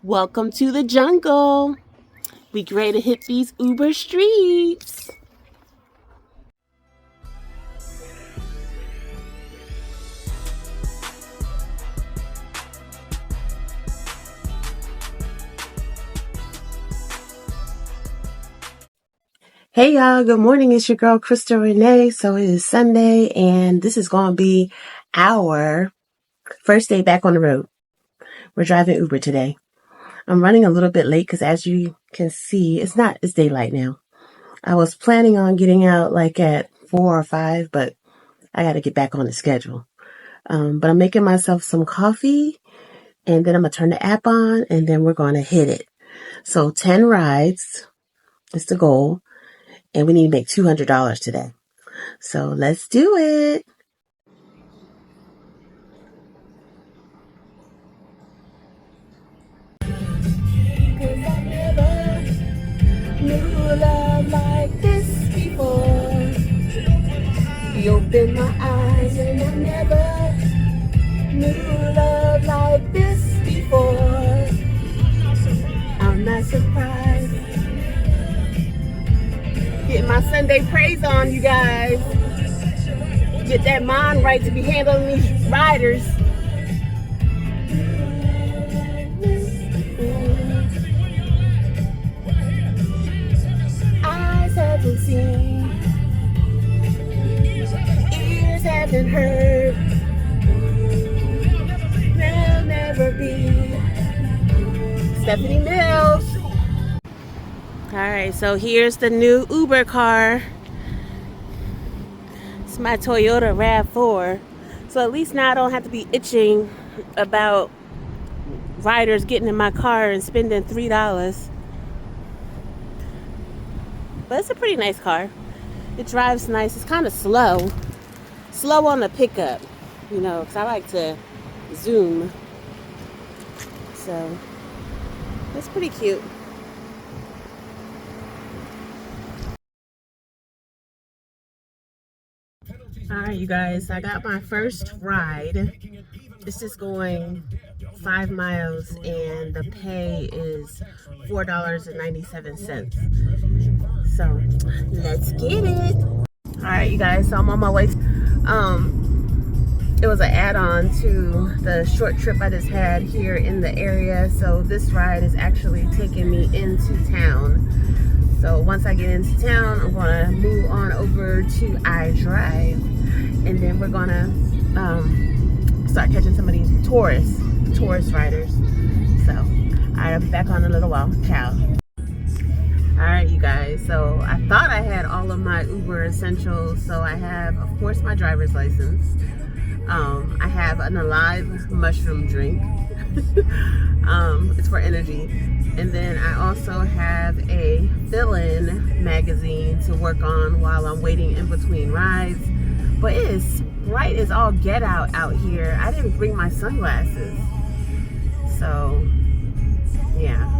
Welcome to the jungle. We ready to hit these Uber streets. Hey y'all, good morning. It's your girl Crystal Renee. So it is Sunday and this is going to be our first day back on the road. We're driving Uber today. I'm running a little bit late because as you can see, it's daylight now. I was planning on getting out like at 4 or 5, but I got to get back on the schedule. But I'm making myself some coffee and then I'm going to turn the app on and then we're going to hit it. So 10 rides is the goal and we need to make $200 today. So let's do it. Knew love like this before. You opened my eyes and I never knew love like this before. I'm not surprised. Getting my Sunday praise on, you guys. Get that mind right to be handling these riders. Eyes haven't seen, ears haven't heard. There'll never be Stephanie Mills. Alright, so here's the new Uber car. It's my Toyota RAV4. So at least now I don't have to be itching about riders getting in my car and spending $3. But it's a pretty nice car. It drives nice. It's kind of slow. Slow on the pickup, you know, because I like to zoom. So it's pretty cute. Alright, you guys, I got my first ride. This is going 5 miles and the pay is $4.97. So let's get it. Alright, you guys, so I'm on my way. It was an add-on to the short trip I just had here in the area. So this ride is actually taking me into town. So once I get into town, I'm gonna move on over to iDrive, and then we're gonna start catching some of these tourist riders. So I'll be back on in a little while. Ciao. Alright, you guys, so I thought I had all of my Uber essentials. So I have, of course, my driver's license. I have an Alive mushroom drink. It's for energy. And then I also have a fill-in magazine to work on while I'm waiting in between rides. But it is bright as all get out here. I didn't bring my sunglasses. So, yeah.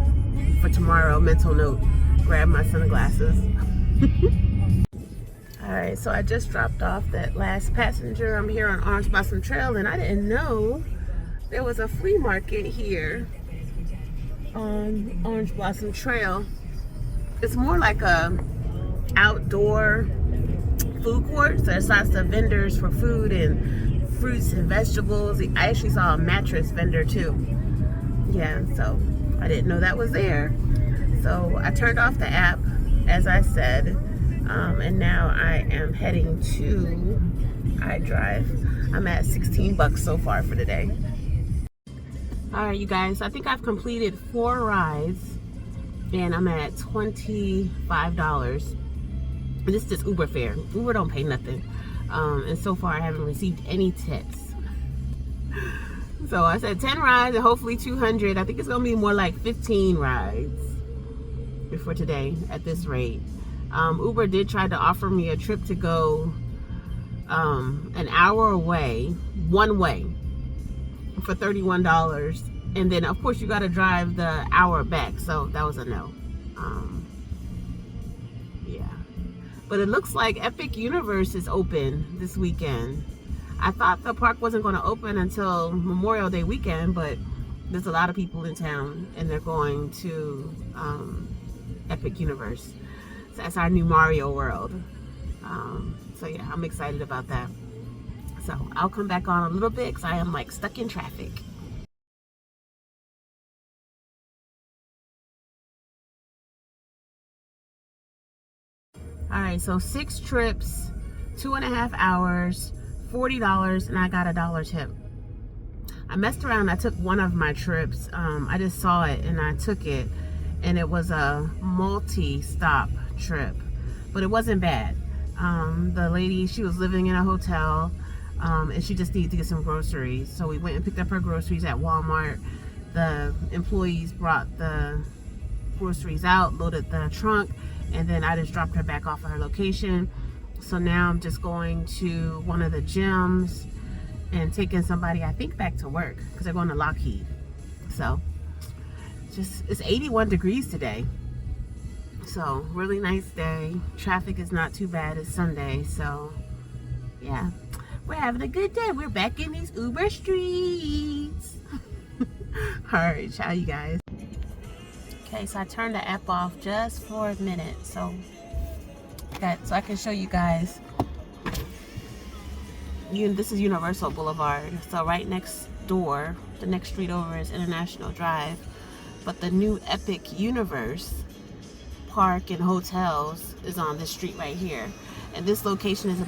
For tomorrow, mental note, grab my sunglasses. Alright, so I just dropped off that last passenger. I'm here on Orange Blossom Trail and I didn't know there was a flea market here on Orange Blossom Trail. It's more like a outdoor food court. So there's lots of vendors for food and fruits and vegetables. I actually saw a mattress vendor too. Yeah, so I didn't know that was there. So I turned off the app, as I said, and now I am heading to iDrive. I'm at $16 so far for the day. Alright, you guys, I think I've completed 4 rides and I'm at $25. This is Uber fare. Uber don't pay nothing. And so far I haven't received any tips. So I said 10 rides and hopefully 200. I think it's gonna be more like 15 rides for today at this rate. Uber did try to offer me a trip to go an hour away, one way, for $31. And then of course you got to drive the hour back. So that was a no. Yeah. But it looks like Epic Universe is open this weekend. I thought the park wasn't going to open until Memorial Day weekend, but There's a lot of people in town, and they're going to Epic Universe. So that's our new Mario World. So yeah, I'm excited about that. So I'll come back on a little bit because I am like stuck in traffic. All right, so 6 trips, 2.5 hours, $40, and I got $1 tip. I messed around. I took one of my trips. I just saw it and I took it, and it was a multi-stop trip, but it wasn't bad. The lady, she was living in a hotel, and she just needed to get some groceries. So we went and picked up her groceries at Walmart. The employees brought the groceries out, loaded the trunk, and then I just dropped her back off at her location. So now I'm just going to one of the gyms and taking somebody, I think, back to work because they're going to Lockheed. So just, it's 81 degrees today. So really nice day. Traffic is not too bad. It's Sunday. So yeah, we're having a good day. We're back in these Uber streets. All right, ciao, you guys. Okay, so I turned the app off just for a minute so I can show you guys. This is Universal Boulevard. So right next door, the next street over is International Drive. But the new Epic Universe Park and hotels is on this street right here. And this location is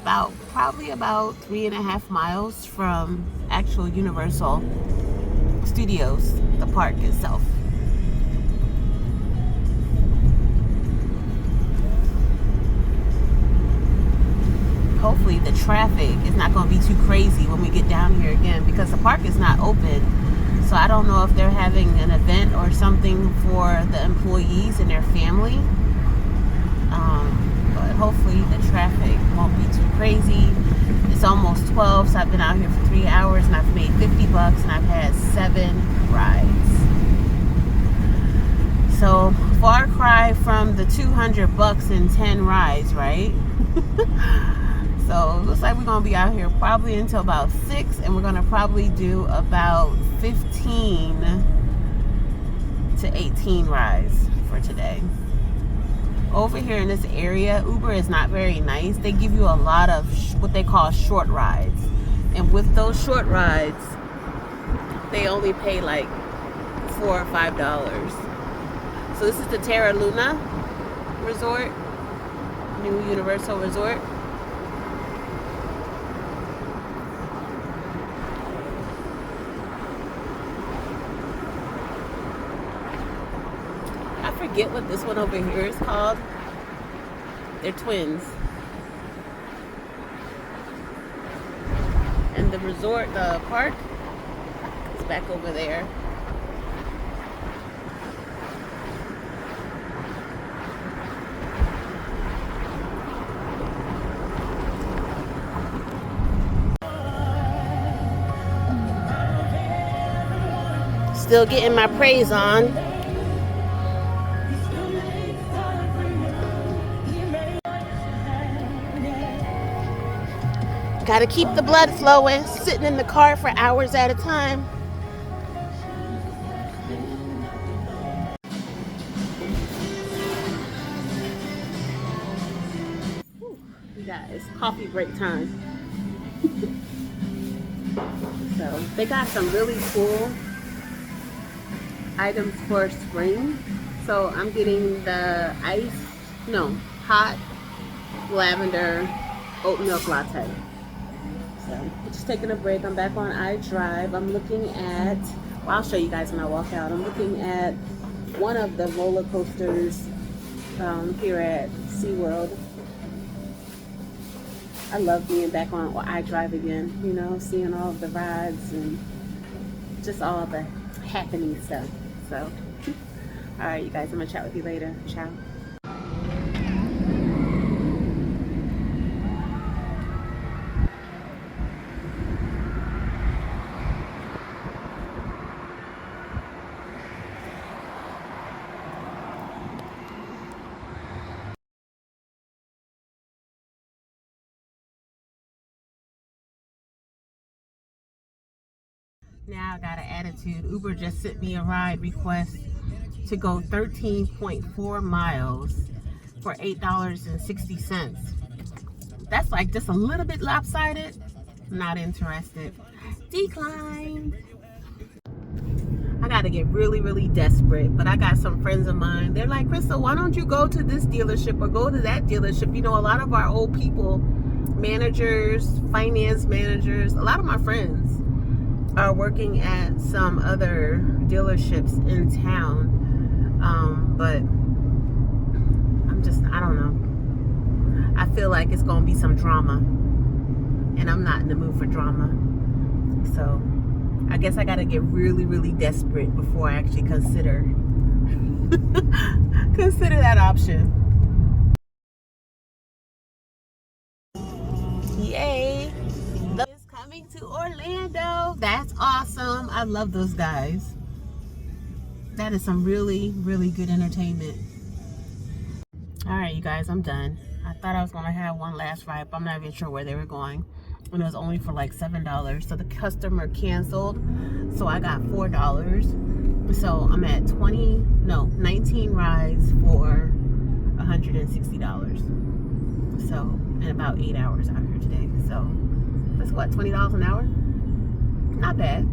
probably about 3.5 miles from actual Universal Studios, the park itself. Hopefully the traffic is not going to be too crazy when we get down here again, because the park is not open. So I don't know if they're having an event or something for the employees and their family. But hopefully the traffic won't be too crazy. It's almost 12, so I've been out here for 3 hours and I've made $50 and I've had 7 rides. So far cry from the $200 and 10 rides, right? So it looks like we're going to be out here probably until about 6, and we're going to probably do about 15 to 18 rides for today. Over here in this area, Uber is not very nice. They give you a lot of what they call short rides. And with those short rides, they only pay like $4 or $5. So this is the Terra Resort, new Universal Resort. I forget what this one over here is called. They're twins. And the resort, the park, is back over there. Still getting my praise on. Gotta keep the blood flowing, sitting in the car for hours at a time. You guys, coffee break time. So they got some really cool items for spring. So I'm getting the hot lavender oat milk latte. So just taking a break. I'm back on iDrive. I'm looking at, well, I'll show you guys when I walk out. I'm looking at one of the roller coasters here at SeaWorld. I love being back on iDrive again, you know, seeing all of the rides and just all of the happening stuff. So, all right, you guys, I'm gonna chat with you later. Ciao. Now I got an attitude. Uber just sent me a ride request to go 13.4 miles for $8.60. That's like just a little bit lopsided. Not interested. Decline. I got to get really, really desperate. But I got some friends of mine. They're like, Crystal, why don't you go to this dealership or go to that dealership? You know, a lot of our old people, managers, finance managers, a lot of my friends are working at some other dealerships in town. But I don't know. I feel like it's going to be some drama. And I'm not in the mood for drama. So I guess I got to get really, really desperate before I actually consider that option. Yay! Is coming to Orlando. That's awesome. I love those guys. That is some really, really good entertainment. All right, you guys, I'm done. I thought I was going to have one last ride, but I'm not even sure where they were going. And it was only for like $7. So the customer canceled. So I got $4. So I'm at 19 rides for $160. So, in about 8 hours out here today. So that's what, $20 an hour? Not bad.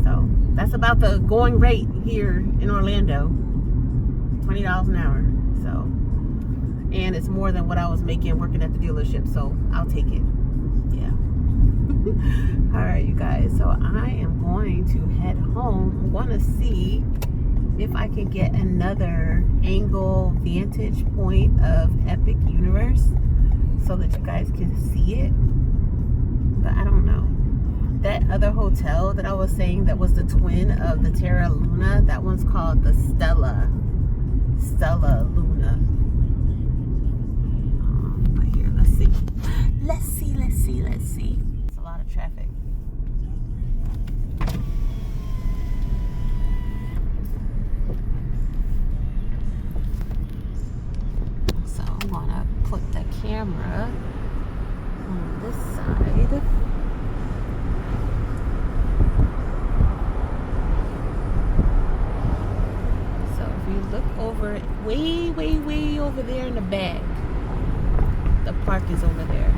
So that's about the going rate here in Orlando. $20 an hour. So, and it's more than what I was making working at the dealership, so I'll take it. Yeah. All right, you guys, so I am going to head home. I want to see if I can get another angle vantage point of Epic Universe so that you guys can see it, but I don't know. That other hotel that I was saying that was the twin of the Terra Luna, that one's called the Stella Luna. But here, let's see. It's a lot of traffic. So I'm gonna put the camera on this side. Look over, way over there in the back. The park is over there.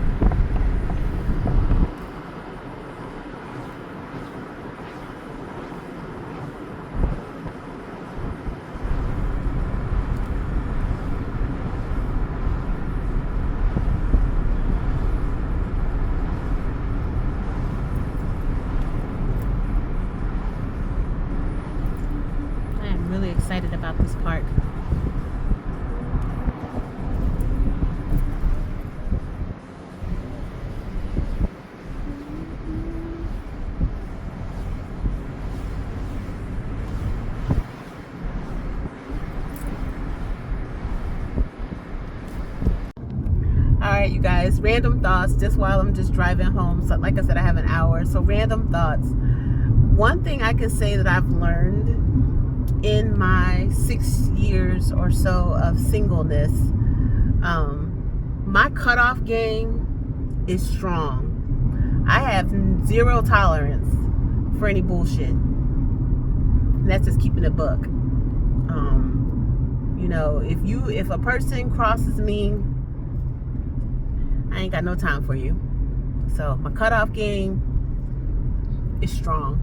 Really excited about this park. All right, you guys, random thoughts just while I'm just driving home. So like I said, I have an hour, so random thoughts. One thing I can say that I've learned in my 6 years or so of singleness, my cutoff game is strong. I have zero tolerance for any bullshit. And that's just keeping it buck. You know, if a person crosses me, I ain't got no time for you. So my cutoff game is strong.